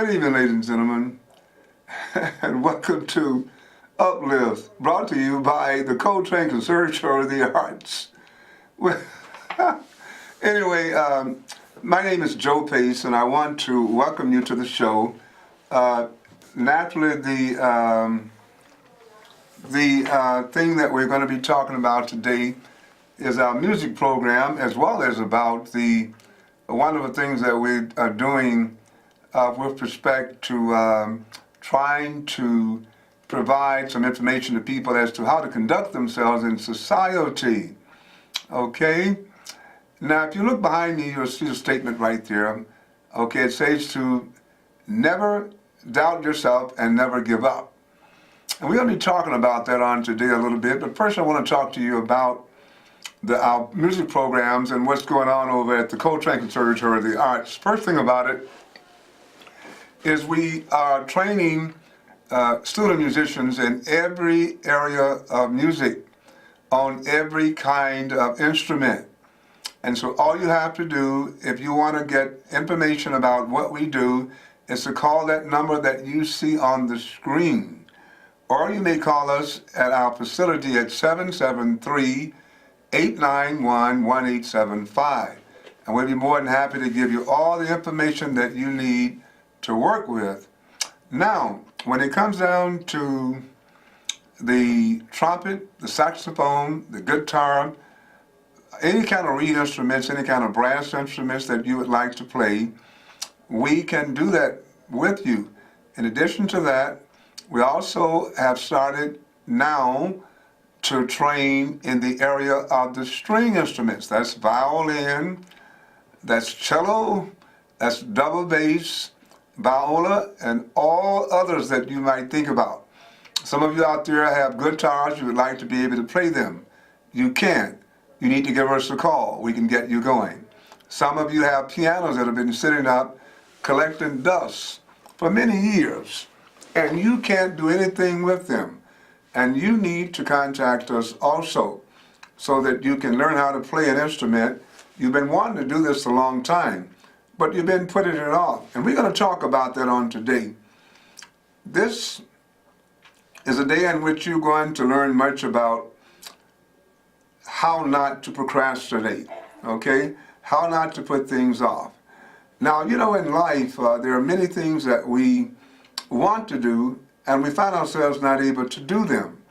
Good evening, ladies and gentlemen, and welcome to Uplift, brought to you by the Coltrane Conservatory of the Arts. Well, anyway, my name is Joe Pace, and I want to welcome you to the show. Naturally, the thing that we're going to be talking about today is our music program, as well as about the wonderful things that we are doing with respect to trying to provide some information to people as to how to conduct themselves in society. Okay? Now, if you look behind me, you'll see a statement right there. Okay, it says to never doubt yourself and never give up. And we're going to be talking about that on today a little bit, but first I want to talk to you about our music programs and what's going on over at the Coltrane Conservatory of the Arts. First thing about it is we are training student musicians in every area of music, on every kind of instrument. And so all you have to do, if you want to get information about what we do, is to call that number that you see on the screen. Or you may call us at our facility at 773-891-1875. And we'll be more than happy to give you all the information that you need to work with. Now, when it comes down to the trumpet, the saxophone, the guitar, any kind of reed instruments, any kind of brass instruments that you would like to play, we can do that with you. In addition to that, we also have started now to train in the area of the string instruments. That's violin, that's cello, that's double bass, viola, and all others that you might think about. Some of you out there have guitars, you would like to be able to play them. You can. You need to give us a call. We can get you going. Some of you have pianos that have been sitting up collecting dust for many years, and you can't do anything with them. And you need to contact us also so that you can learn how to play an instrument. You've been wanting to do this a long time, but you've been putting it off. And we're going to talk about that on today. This is a day in which you're going to learn much about how not to procrastinate, okay? How not to put things off. Now, you know, in life, there are many things that we want to do, and we find ourselves not able to do them,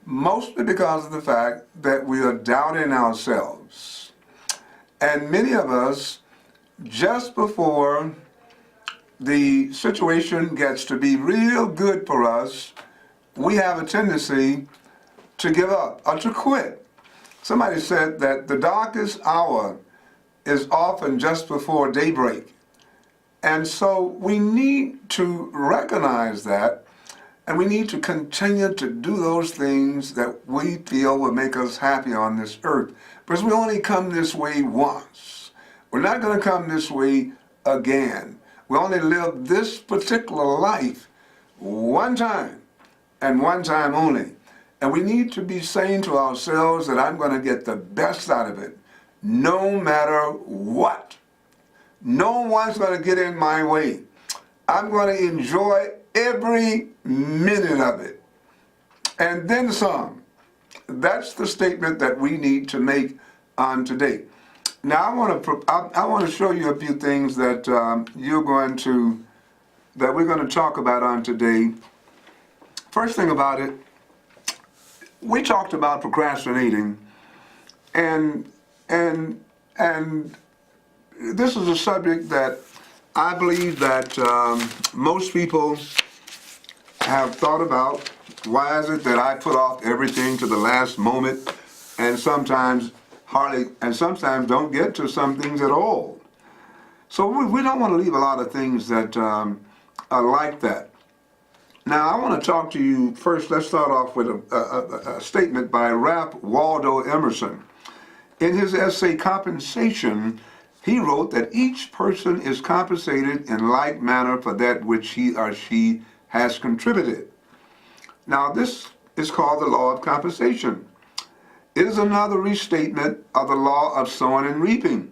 mostly because of the fact that we are doubting ourselves. And many of us, just before the situation gets to be real good for us, we have a tendency to give up or to quit. Somebody said that the darkest hour is often just before daybreak. And so we need to recognize that, and we need to continue to do those things that we feel will make us happy on this earth. Because we only come this way once. We're not going to come this way again. We only live this particular life one time, and one time only. And we need to be saying to ourselves that I'm going to get the best out of it, no matter what. No one's going to get in my way. I'm going to enjoy every minute of it. And then some. That's the statement that we need to make on today. Now I want to show you a few things that we're going to talk about on today. First thing about it, we talked about procrastinating, and this is a subject that I believe that most people have thought about. Why is it that I put off everything to the last moment, and sometimes don't get to some things at all? So we don't want to leave a lot of things that are like that. Now, I want to talk to you first. Let's start off with a statement by Ralph Waldo Emerson. In his essay, Compensation, he wrote that each person is compensated in like manner for that which he or she has contributed. Now, this is called the law of compensation. It is another restatement of the law of sowing and reaping.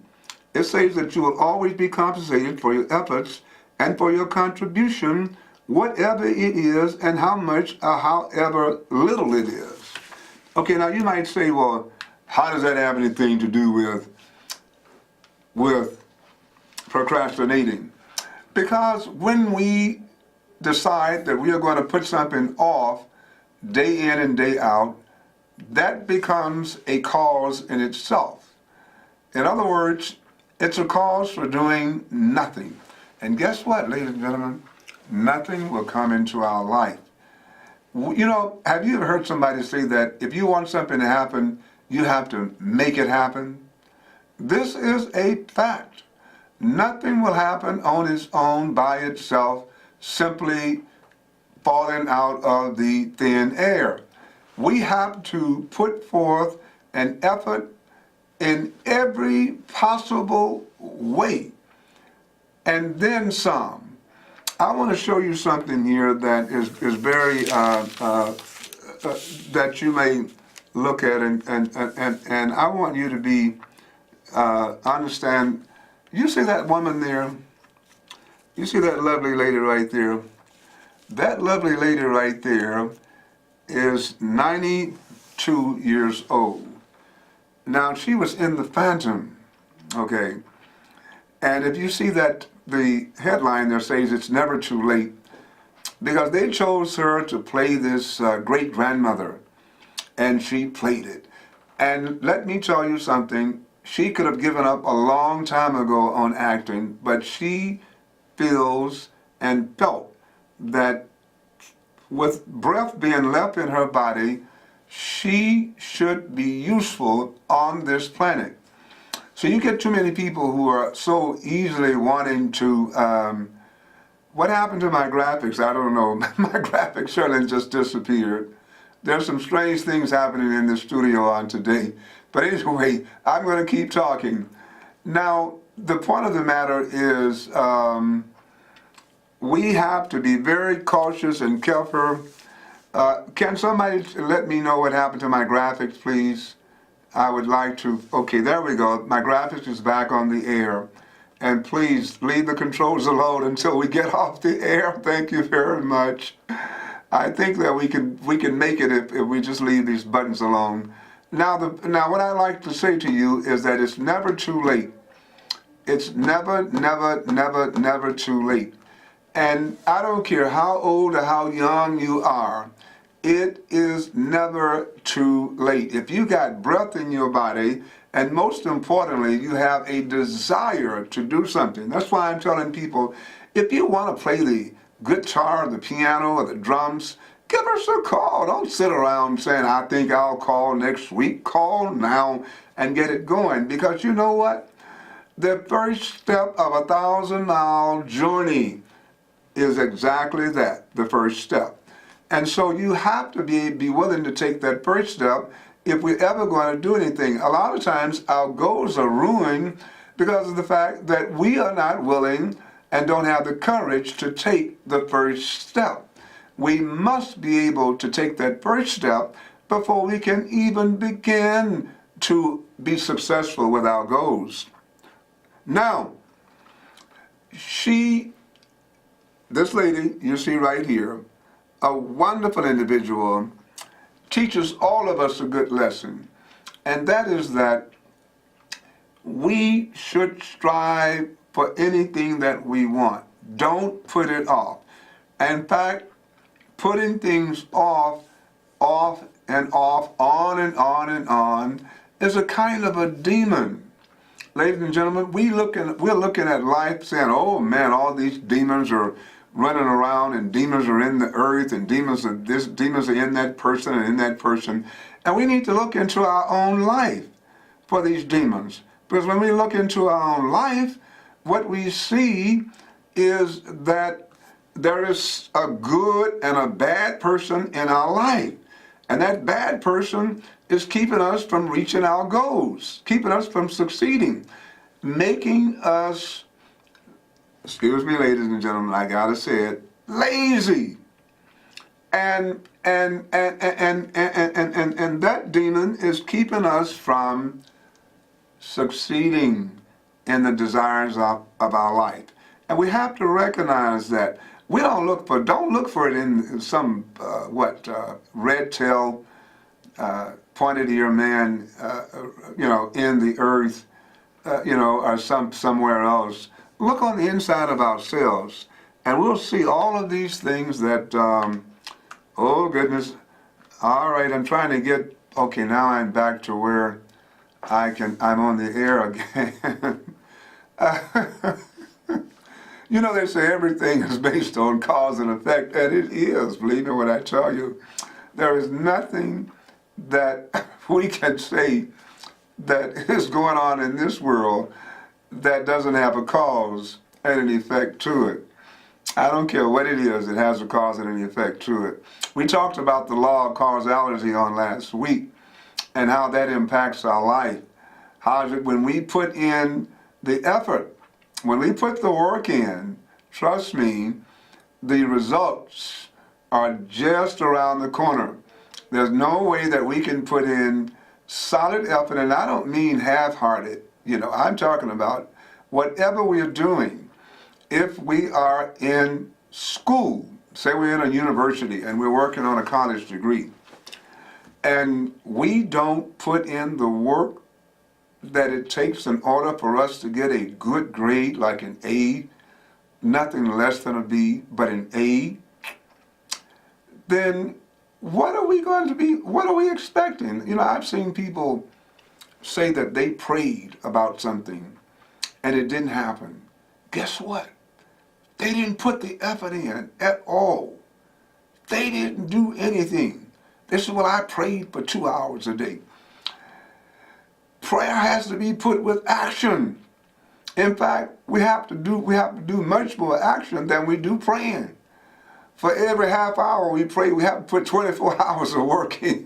It says that you will always be compensated for your efforts and for your contribution, whatever it is and how much or however little it is. Okay, now you might say, well, how does that have anything to do with procrastinating? Because when we decide that we are going to put something off day in and day out, that becomes a cause in itself. In other words, it's a cause for doing nothing. And guess what, ladies and gentlemen? Nothing will come into our life. You know, have you ever heard somebody say that if you want something to happen, you have to make it happen? This is a fact. Nothing will happen on its own by itself, simply falling out of the thin air. We have to put forth an effort in every possible way, and then some. I want to show you something here that is very, that you may look at, and I want you to be, understand. You see that woman there? You see that lovely lady right there? That lovely lady right there is 92 years old. Now, she was in the Phantom, okay? And if you see that, the headline there says it's never too late, because they chose her to play this great-grandmother, and she played it. And let me tell you something, she could have given up a long time ago on acting, but she feels and felt that with breath being left in her body, she should be useful on this planet. So you get too many people who are so easily wanting to, what happened to my graphics? I don't know. My graphics certainly just disappeared. There's some strange things happening in the studio on today. But anyway, I'm going to keep talking. Now, the point of the matter is we have to be very cautious and careful. Can somebody let me know what happened to my graphics, please? I would like to, okay, there we go. My graphics is back on the air. And please leave the controls alone until we get off the air. Thank you very much. I think that we can make it if we just leave these buttons alone. Now what I like to say to you is that it's never too late. It's never, never, never, never too late. And I don't care how old or how young you are, it is never too late. If you got breath in your body, and most importantly, you have a desire to do something. That's why I'm telling people, if you want to play the guitar, the piano, or the drums, give us a call. Don't sit around saying, I think I'll call next week. Call now and get it going. Because you know what? The first step of a 1,000-mile journey is exactly that, the first step. And so you have to be willing to take that first step if we're ever going to do anything. A lot of times our goals are ruined because of the fact that we are not willing and don't have the courage to take the first step. We must be able to take that first step before we can even begin to be successful with our goals. Now, this lady you see right here, a wonderful individual, teaches all of us a good lesson, and that is that we should strive for anything that we want. Don't put it off. In fact, putting things off and off, on and on and on, is a kind of a demon. Ladies and gentlemen, we're looking at life saying, oh man, all these demons are running around, and demons are in the earth, and demons are this, demons are in that person and in that person. And we need to look into our own life for these demons. Because when we look into our own life, what we see is that there is a good and a bad person in our life. And that bad person is keeping us from reaching our goals, keeping us from succeeding, making us, excuse me, ladies and gentlemen, I gotta say it, lazy. And that demon is keeping us from succeeding in the desires of our life. And we have to recognize that we don't look for it in some red tail, pointed ear man, in the earth, or somewhere else. Look on the inside of ourselves, and we'll see all of these things that. Oh goodness! All right, I'm trying to get. Okay, now I'm back to where I'm on the air again. They say everything is based on cause and effect, and it is, believe me when I tell you. There is nothing that we can say that is going on in this world that doesn't have a cause and an effect to it. I don't care what it is, it has a cause and an effect to it. We talked about the law of causality on last week and how that impacts our life. How is it when we put in the effort, when we put the work in, trust me, the results are just around the corner. There's no way that we can put in solid effort, and I don't mean half-hearted. I'm talking about whatever we're doing. If we are in school, say we're in a university and we're working on a college degree, and we don't put in the work that it takes in order for us to get a good grade, like an A, nothing less than a B, but an A, then what are we expecting? I've seen people say that they prayed about something and it didn't happen. Guess what? They didn't put the effort in at all. They didn't do anything. This is what I prayed for 2 hours a day. Prayer has to be put with action. In fact, we have to do much more action than we do praying. For every half hour we pray, we have to put 24 hours of work in.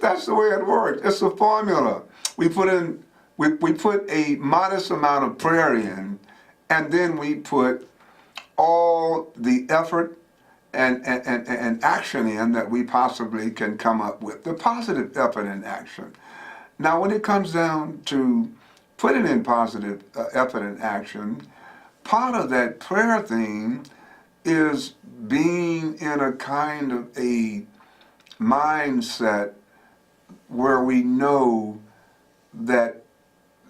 That's the way it works. It's a formula. We put a modest amount of prayer in, and then we put all the effort and action in that we possibly can come up with. The positive effort and action. Now, when it comes down to putting in positive effort and action, part of that prayer thing is being in a kind of a mindset where we know that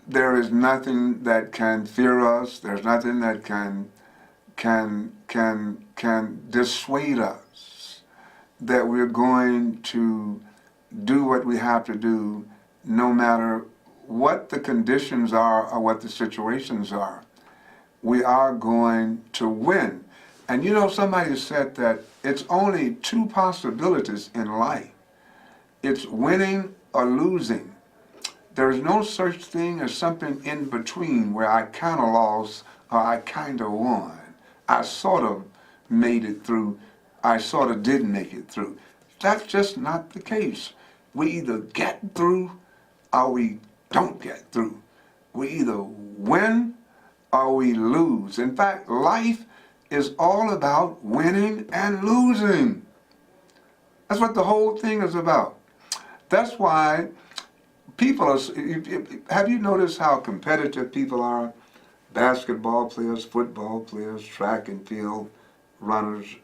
there is nothing that can fear us, there's nothing that can dissuade us, that we're going to do what we have to do no matter what the conditions are or what the situations are. We are going to win. And somebody said that it's only two possibilities in life. It's winning or losing. There is no such thing as something in between where I kind of lost or I kind of won. I sort of made it through. I sort of didn't make it through. That's just not the case. We either get through or we don't get through. We either win or we lose. In fact, life is all about winning and losing. That's what the whole thing is about. That's why people are, have you noticed how competitive people are? Basketball players, football players, track and field runners,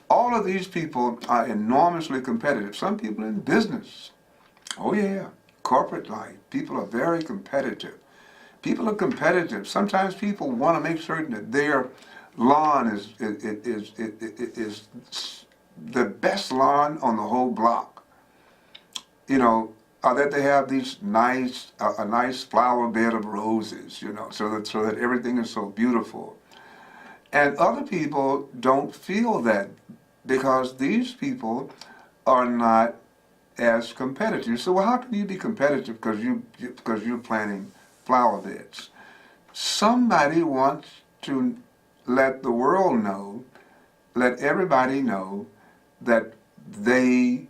all of these people are enormously competitive. Some people in business, oh yeah, corporate life, people are very competitive. People are competitive. Sometimes people want to make certain that their lawn is the best lawn on the whole block. Or that they have these a nice flower bed of roses, so that everything is so beautiful. And other people don't feel that because these people are not as competitive. So, well, how can you be competitive because you're planting flower beds? Somebody wants to let the world know, let everybody know that they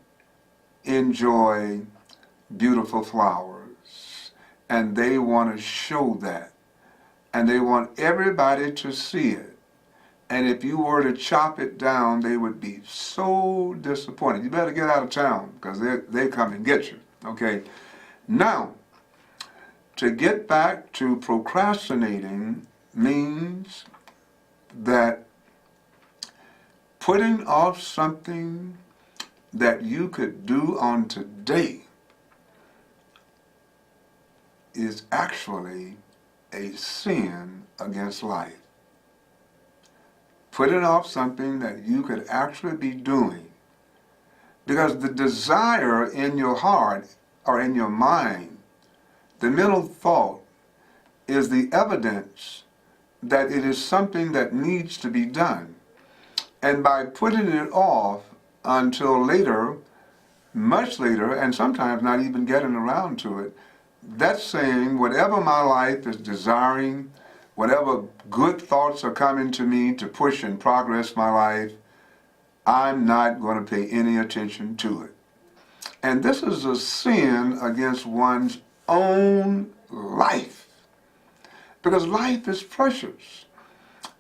enjoy beautiful flowers, and they want to show that, and they want everybody to see it. And if you were to chop it down, they would be so disappointed. You better get out of town because they come and get you. Okay. Now, To get back to procrastinating means that putting off something that you could do on today is actually a sin against life. Putting off something that you could actually be doing, because the desire in your heart or in your mind, the mental thought, is the evidence that it is something that needs to be done. And by putting it off until later, much later, and sometimes not even getting around to it, that's saying whatever my life is desiring, whatever good thoughts are coming to me to push and progress my life, I'm not going to pay any attention to it. And this is a sin against one's own life, because life is precious.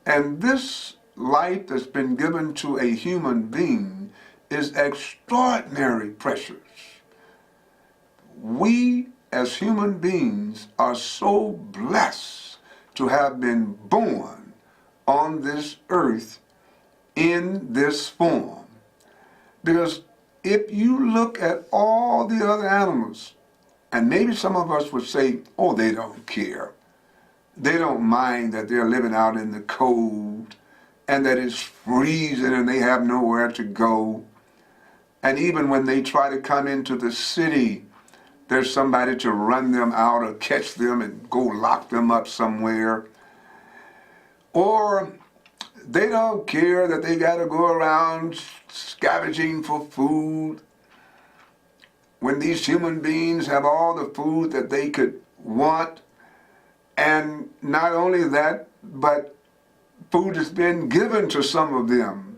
And this life that's been given to a human being is extraordinarily precious. We as human beings are so blessed to have been born on this earth in this form. Because if you look at all the other animals, and maybe some of us would say, oh, they don't care. They don't mind that they're living out in the cold and that it's freezing and they have nowhere to go. And even when they try to come into the city, there's somebody to run them out or catch them and go lock them up somewhere. Or they don't care that they got to go around scavenging for food, when these human beings have all the food that they could want. And not only that, but food has been given to some of them.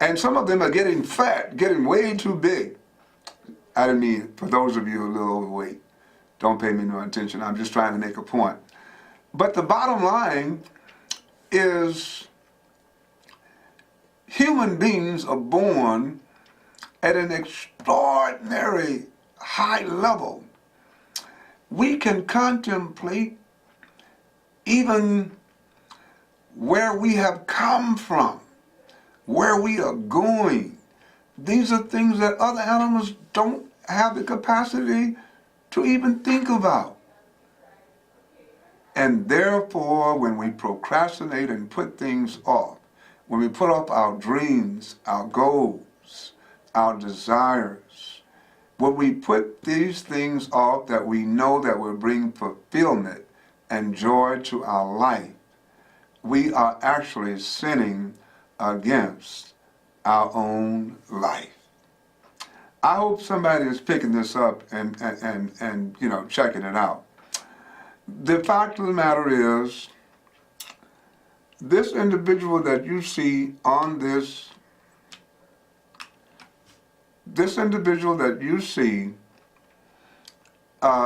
And some of them are getting fat, getting way too big. I didn't mean, for those of you a little overweight, don't pay me no attention. I'm just trying to make a point. But the bottom line is human beings are born at an extraordinary high level. We can contemplate even where we have come from, where we are going. These are things that other animals don't have the capacity to even think about. And therefore, when we procrastinate and put things off, when we put off our dreams, our goals, our desires, when we put these things off that we know that will bring fulfillment and joy to our life, we are actually sinning against our own life. I hope somebody is picking this up and checking it out. The fact of the matter is, this individual that you see on this individual that you see,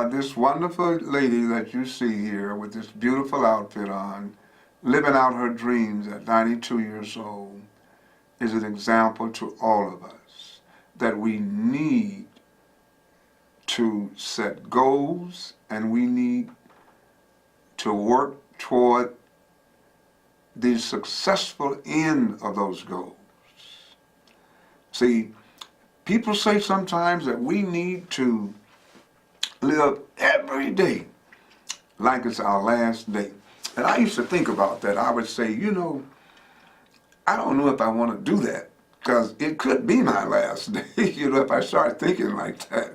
this wonderful lady that you see here with this beautiful outfit on, living out her dreams at 92 years old, is an example to all of us that we need to set goals and we need to work toward the successful end of those goals. See, people say sometimes that we need to live every day like it's our last day. And I used to think about that. I would say, I don't know if I want to do that, because it could be my last day, if I start thinking like that.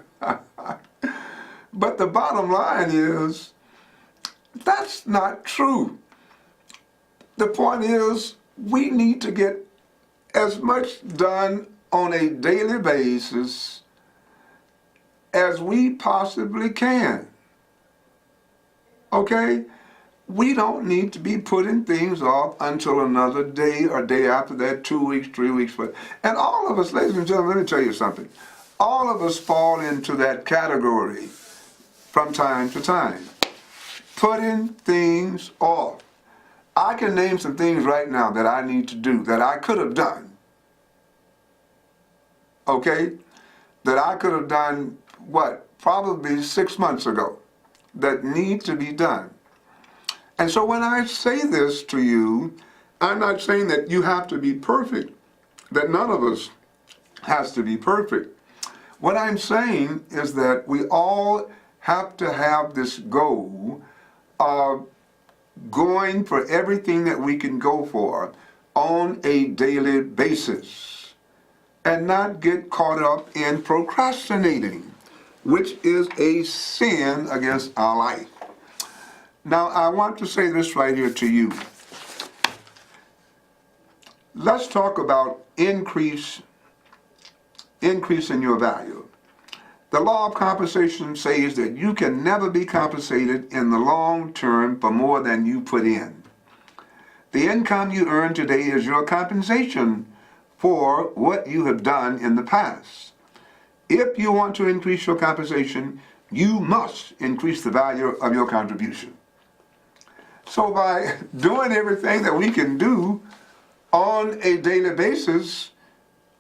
But the bottom line is, that's not true. The point is, we need to get as much done on a daily basis as we possibly can. Okay? We don't need to be putting things off until another day or day after that, 2 weeks, 3 weeks. And all of us, ladies and gentlemen, let me tell you something. All of us fall into that category from time to time. Putting things off. I can name some things right now that I need to do that I could have done. Okay? That I could have done, probably 6 months ago. that need to be done. And so when I say this to you, I'm not saying that you have to be perfect, that none of us has to be perfect. What I'm saying is that we all have to have this goal of going for everything that we can go for on a daily basis and not get caught up in procrastinating, which is a sin against our life. Now, I want to say this right here to you. Let's talk about increase in your value. The law of compensation says that you can never be compensated in the long term for more than you put in. The income you earn today is your compensation for what you have done in the past. If you want to increase your compensation, you must increase the value of your contribution. So by doing everything that we can do on a daily basis,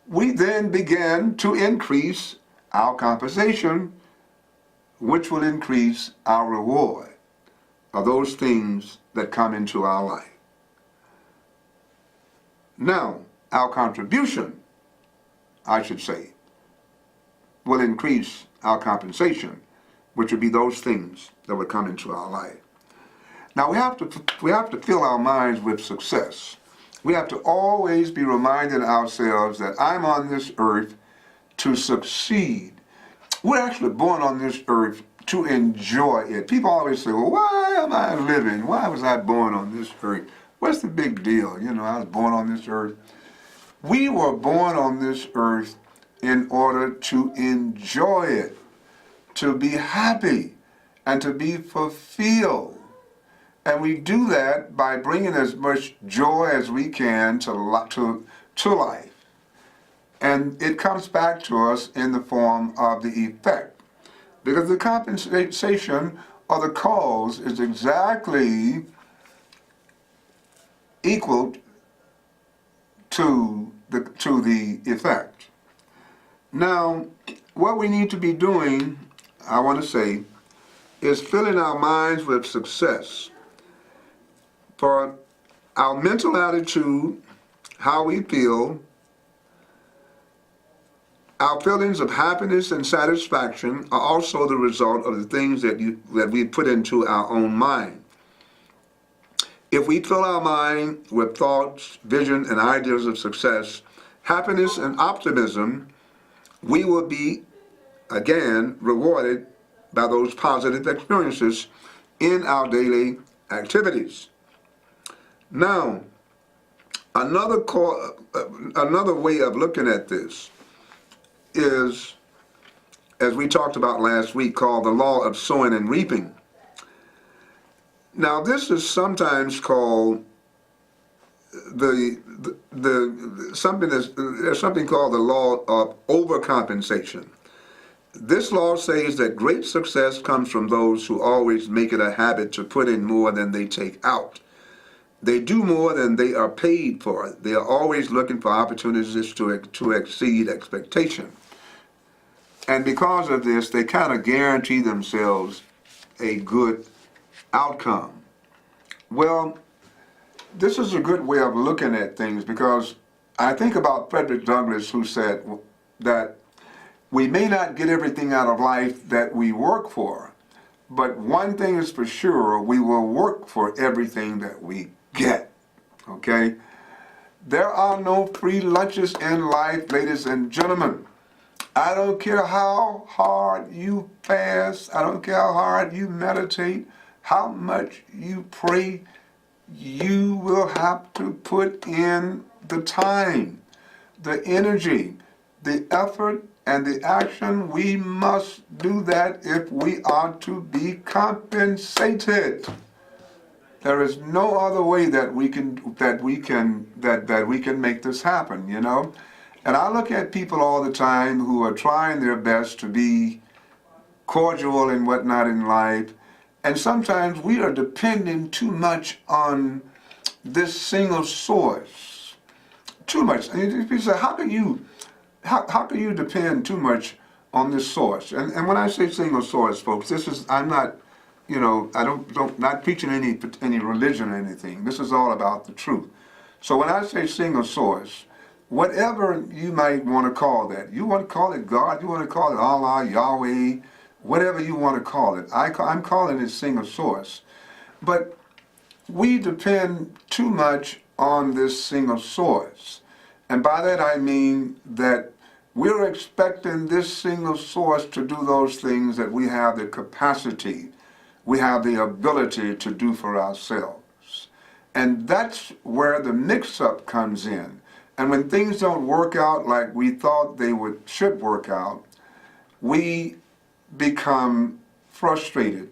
we then begin to increase our compensation, which will increase our reward of those things that come into our life. Now, our contribution, I should say, will increase our compensation, which would be those things that would come into our life. Now, we have to fill our minds with success. We have to always be reminding ourselves that I'm on this earth to succeed. We're actually born on this earth to enjoy it. People always say, well, why am I living? Why was I born on this earth? What's the big deal? You know, I was born on this earth. We were born on this earth in order to enjoy it, to be happy, and to be fulfilled. And we do that by bringing as much joy as we can to life. And it comes back to us in the form of the effect. Because the compensation or the cause is exactly equal to the effect. Now, what we need to be doing, I want to say, is filling our minds with success. For our mental attitude, how we feel, our feelings of happiness and satisfaction are also the result of the things that we put into our own mind. If we fill our mind with thoughts, vision, and ideas of success, happiness, and optimism, we will be, again, rewarded by those positive experiences in our daily activities. Now, another way of looking at this is, as we talked about last week, called the law of sowing and reaping. Now, this is sometimes called there's something called the law of overcompensation. This law says that great success comes from those who always make it a habit to put in more than they take out. They do more than they are paid for. They are always looking for opportunities to exceed expectation. And because of this, they kind of guarantee themselves a good outcome. Well, this is a good way of looking at things, because I think about Frederick Douglass, who said that we may not get everything out of life that we work for, but one thing is for sure, we will work for everything that we get, okay? There are no free lunches in life, ladies and gentlemen. I don't care how hard you fast, I don't care how hard you meditate, how much you pray, you will have to put in the time, the energy, the effort, and the action. We must do that if we are to be compensated. There is no other way that we can make this happen, you know. And I look at people all the time who are trying their best to be cordial and whatnot in life, and sometimes we are depending too much on this single source. Too much. And you say, how can you depend too much on this source? And when I say single source, folks, this is, I'm not I don't not preaching any religion or anything. This is all about the truth. So when I say single source, whatever you might want to call that, you want to call it God, you want to call it Allah, Yahweh, whatever you want to call it. I'm calling it single source. But we depend too much on this single source. And by that I mean that we're expecting this single source to do those things that we have the capacity, we have the ability to do for ourselves. And that's where the mix-up comes in. And when things don't work out like we thought they should work out, we become frustrated.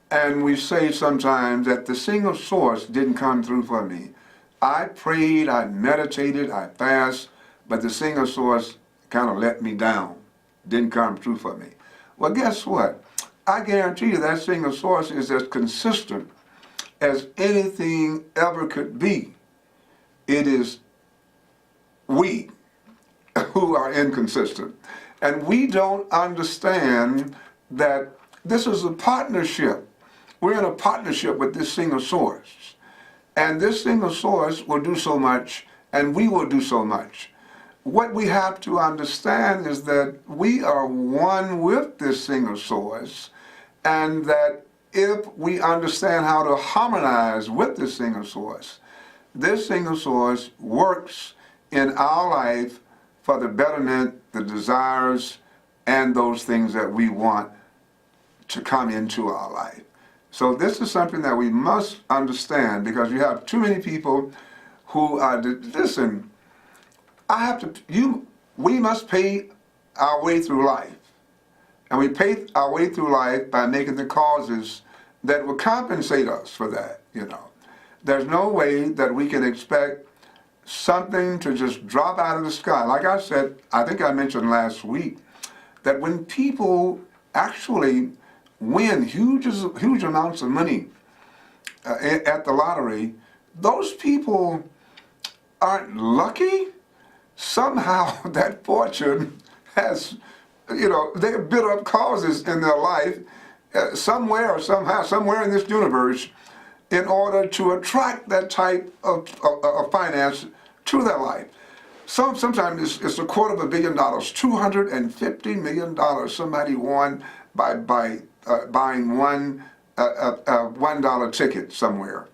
And we say sometimes that the single source didn't come through for me. I prayed, I meditated, I fasted, but the single source kind of let me down, didn't come through for me. Well, guess what? I guarantee you that single source is as consistent as anything ever could be. It is we who are inconsistent. And we don't understand that this is a partnership. We're in a partnership with this single source. And this single source will do so much, and we will do so much. What we have to understand is that we are one with this single source, and that if we understand how to harmonize with this single source works in our life for the betterment, the desires, and those things that we want to come into our life. So this is something that we must understand, because you have too many people who are, listen, we must pay our way through life. And we pay our way through life by making the causes that will compensate us for that, There's no way that we can expect something to just drop out of the sky. Like I said, I think I mentioned last week, that when people actually win huge amounts of money at the lottery, those people aren't lucky. Somehow that fortune has, they've built up causes in their life somewhere or somehow, somewhere in this universe, in order to attract that type of finance to their life. Sometimes it's $250 million, $250 million somebody won by buying one $1 ticket somewhere.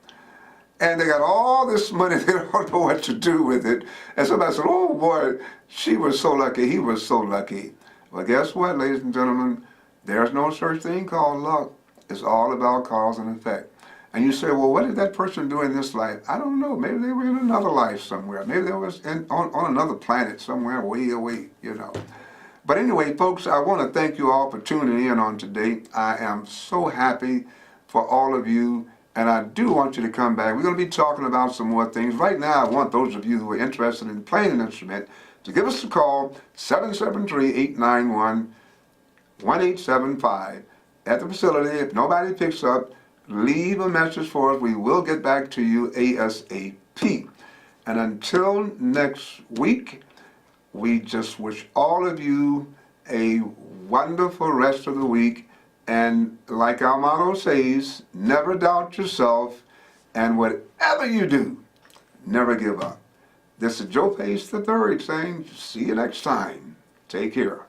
And they got all this money, they don't know what to do with it. And somebody said, oh boy, she was so lucky, he was so lucky. Well, guess what, ladies and gentlemen? There's no such thing called luck. It's all about cause and effect. And you say, well, what did that person do in this life? I don't know. Maybe they were in another life somewhere. Maybe they was on another planet somewhere way away, But anyway, folks, I want to thank you all for tuning in on today. I am so happy for all of you, and I do want you to come back. We're going to be talking about some more things. Right now, I want those of you who are interested in playing an instrument to give us a call, 773-891-1875. At the facility, if nobody picks up, leave a message for us. We will get back to you ASAP. And until next week, we just wish all of you a wonderful rest of the week. And like our motto says, never doubt yourself, and whatever you do, never give up. This is Joe Pace III saying, see you next time. Take care.